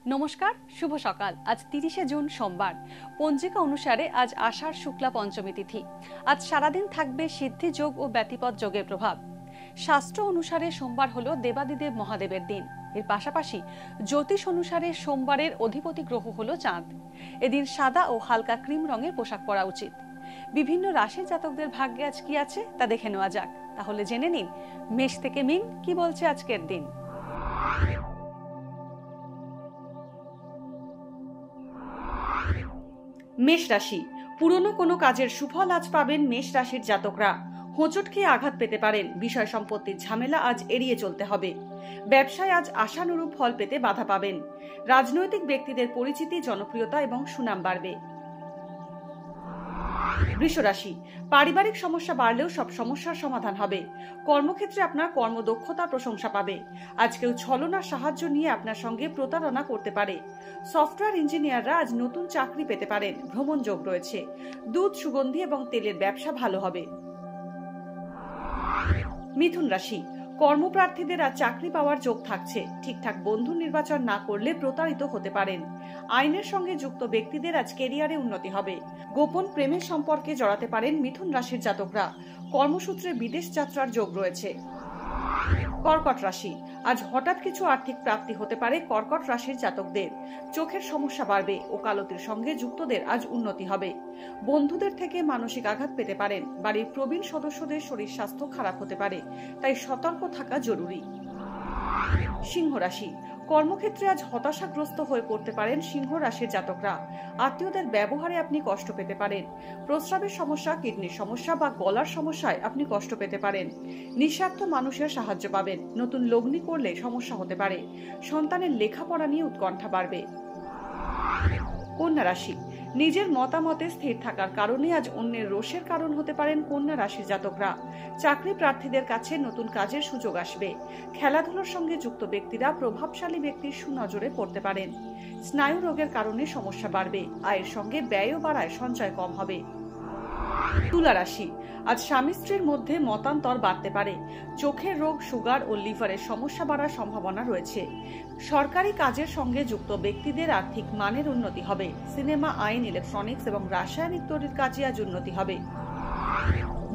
নমস্কার, শুভ সকাল। আজ 30শে জুন সোমবার। পঞ্জিকা অনুসারে আজ আষাঢ় শুক্লা পঞ্চমী তিথি। আজ সারাদিন থাকবে সিদ্ধি যোগ ও ব্যতিপদ যোগের প্রভাব। শাস্ত্র অনুসারে সোমবার হলো দেবাদিদেব মহাদেবের দিন। এর পাশাপাশি জ্যোতিষ অনুসারে সোমবারের অধিপতি গ্রহ হলো চাঁদ। এদিন সাদা ও হালকা ক্রিম রঙের পোশাক পরা উচিত। বিভিন্ন রাশির জাতকদের ভাগ্যে আজ কি আছে তা দেখে নেওয়া যাক। তাহলে জেনে নিন মেষ থেকে মিন কি বলছে আজকের দিন। মেষ রাশি, পুরনো কোনো কাজের সুফল আজ পাবেন মেষ রাশির জাতকরা। হোঁচট খেয়ে আঘাত পেতে পারেন। বিষয় সম্পত্তির ঝামেলা আজ এড়িয়ে চলতে হবে। ব্যবসায় আজ আশানুরূপ ফল পেতে বাধা পাবেন। রাজনৈতিক ব্যক্তিদের পরিচিতি, জনপ্রিয়তা এবং সুনাম বাড়বে। বৃষ রাশি, পারিবারিক সমস্যা বাড়লেও সব সমস্যার সমাধান হবে। কর্মক্ষেত্রে আপনার কর্মদক্ষতার প্রশংসা পাবে। আজ কেউ ছলনার সাহায্য নিয়ে আপনার সঙ্গে প্রতারণা করতে পারে। সফটওয়্যার ইঞ্জিনিয়াররা আজ নতুন চাকরি পেতে পারেন। ভ্রমণ যোগ রয়েছে। দুধ, সুগন্ধি এবং তেলের ব্যবসা ভালো হবে। মিথুন রাশি, কর্মপ্রার্থীদের আজ চাকরি পাওয়ার যোগ থাকছে। ঠিকঠাক বন্ধু নির্বাচন না করলে প্রতারিত হতে পারেন। আইনের সঙ্গে যুক্ত ব্যক্তিদের আজ কেরিয়ারে উন্নতি হবে। গোপন প্রেমের সম্পর্কে জড়াতে পারেন মিথুন রাশির জাতকরা। কর্মসূত্রে বিদেশ যাত্রার যোগ রয়েছে। কর্কট রাশি, আজ হঠাৎ কিছু আর্থিক প্রাপ্তি হতে পারে কর্কট রাশির জাতকদের। চোখের সমস্যা বাড়বে। ওকালতির সঙ্গে যুক্তদের আজ উন্নতি হবে। বন্ধুদের থেকে মানসিক আঘাত পেতে পারেন। বাড়ির প্রবীণ সদস্যদের শরীর স্বাস্থ্য খারাপ হতে পারে, তাই সতর্ক থাকা জরুরি। সিংহ রাশি, কর্মক্ষেত্রে আজ হতাশাগ্রস্ত হয়ে পড়তে পারেন সিংহ রাশির জাতকরা। আত্মীয়দের ব্যবহারে আপনি কষ্ট পেতে পারেন। প্রস্রাবের সমস্যা, কিডনির সমস্যা বা গলার সমস্যায় আপনি কষ্ট পেতে পারেন। নিঃস্বার্থ মানুষের সাহায্য পাবেন। নতুন লগ্নি করলে সমস্যা হতে পারে। সন্তানের লেখাপড়া নিয়ে উৎকণ্ঠা বাড়বে। কন্যা রাশি, নিজের মতামতে স্থির থাকার কারণে আজ অন্যের রোষের কারণ হতে পারেন কন্যা রাশির জাতকরা। চাকরি প্রার্থীদের কাছে নতুন কাজের সুযোগ আসবে। খেলাধুলার সঙ্গে যুক্ত ব্যক্তিরা প্রভাবশালী ব্যক্তির সুনজরে পড়তে পারেন। স্নায়ু রোগের কারণে সমস্যা বাড়বে। আয়ের সঙ্গে ব্যয়ও বাড়ায়, সঞ্চয় কম হবে। তুলা রাশি, আজ স্বামী স্ত্রীর মধ্যে মতান্তর বাড়তে পারে। চোখের রোগ, সুগার ও লিভারের সমস্যা বাড়ার সম্ভাবনা রয়েছে। সরকারি কাজের সঙ্গে যুক্ত ব্যক্তিদের আর্থিক মানের উন্নতি হবে। সিনেমা, আইন, ইলেকট্রনিক্স এবং রাসায়নিক তৈরির কাজে আজ উন্নতি হবে।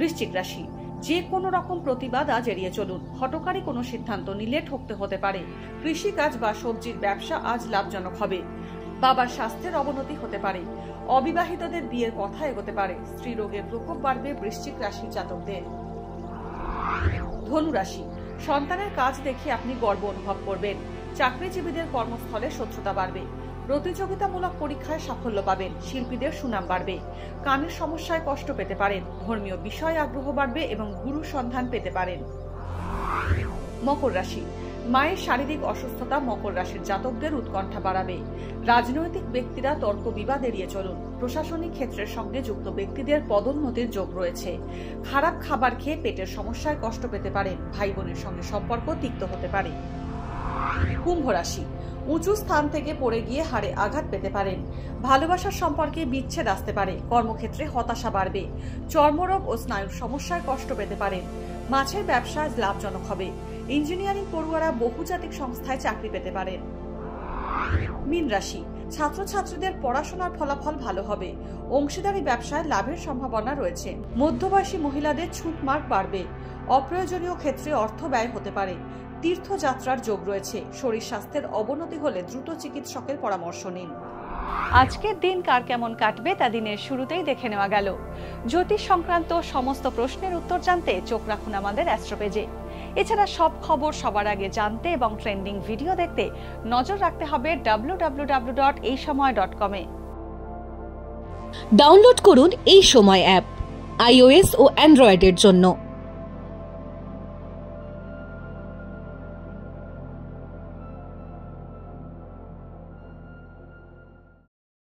বৃশ্চিক রাশি, যে কোনো রকম প্রতিবাদ আজ এড়িয়ে চলুন। হঠকারী কোনো সিদ্ধান্ত নিলে ঠকতে হতে পারে। কৃষিকাজ বা সবজির ব্যবসা আজ লাভজনক হবে। বাবার স্বাস্থ্যের অবনতি হতে পারে। অবিবাহিতদের বিয়ের কথা এগোতে পারে। স্ত্রী রোগের প্রকোপ বাড়বে বৃশ্চিক রাশির জাতকদের। ধনু রাশি, সন্তানের কাজ দেখে আপনি গর্ব অনুভব করবেন। চাকরিজীবীদের কর্মস্থলে শত্রুতা বাড়বে। প্রতিযোগিতামূলক পরীক্ষায় সাফল্য পাবেন। শিল্পীদের সুনাম বাড়বে। কানের সমস্যায় কষ্ট পেতে পারেন। ধর্মীয় বিষয়ে আগ্রহ বাড়বে এবং গুরুর সন্ধান পেতে পারেন। মকর রাশি, মায়ের শারীরিক অসুস্থতা মকর রাশির জাতকদের উৎকণ্ঠা বাড়াবে। রাজনৈতিক ব্যক্তিরা তর্ক বিবাদ এড়িয়ে চলুন। প্রশাসনিক ক্ষেত্রের সঙ্গে যুক্ত ব্যক্তিদের পদোন্নতির যোগ রয়েছে। খারাপ খাবার খেয়ে পেটের সমস্যায় কষ্ট পেতে পারেন। ভাই বোনের সঙ্গে সম্পর্ক তিক্ত হতে পারে। কুম্ভ রাশি, উঁচু স্থান থেকে পড়ে গিয়ে হাড়ে আঘাত পেতে পারেন। ভালোবাসার সম্পর্কে বিচ্ছেদ আসতে পারে। কর্মক্ষেত্রে হতাশা বাড়বে। চর্মরোগ ও স্নায়ুর সমস্যায় কষ্ট পেতে পারেন। মাছের ব্যবসা লাভজনক হবে। ইঞ্জিনিয়ারিং পড়ুয়ারা বহুজাতিক সংস্থায় চাকরি পেতে পারেন। মীন রাশি, ছাত্রছাত্রীদের পড়াশোনার ফলাফল ভালো হবে। অংশীদারি ব্যবসায় লাভের সম্ভাবনা রয়েছে। মধ্যবয়সী মহিলাদের ছুট মার্ক বাড়বে। অপ্রয়োজনীয় ক্ষেত্রে অর্থ ব্যয় হতে পারে। তীর্থযাত্রার যোগ রয়েছে। শরীর স্বাস্থ্যের অবনতি হলে দ্রুত চিকিৎসকের পরামর্শ নিন। আজকের দিন কার কেমন কাটবে তা দিনের শুরুতেই দেখে নেওয়া গেল। জ্যোতিষ সংক্রান্ত সমস্ত প্রশ্নের উত্তর জানতে চোখ রাখুন আমাদের অ্যাস্ট্রো পেজে। এছাড়া সব খবর সবার আগে জানতে এবং ট্রেন্ডিং ভিডিও দেখতে নজর রাখতে হবে www.এইসময়.com এ। ডাউনলোড করুন এই সময় অ্যাপ iOS ও অ্যান্ড্রয়েডের জন্য।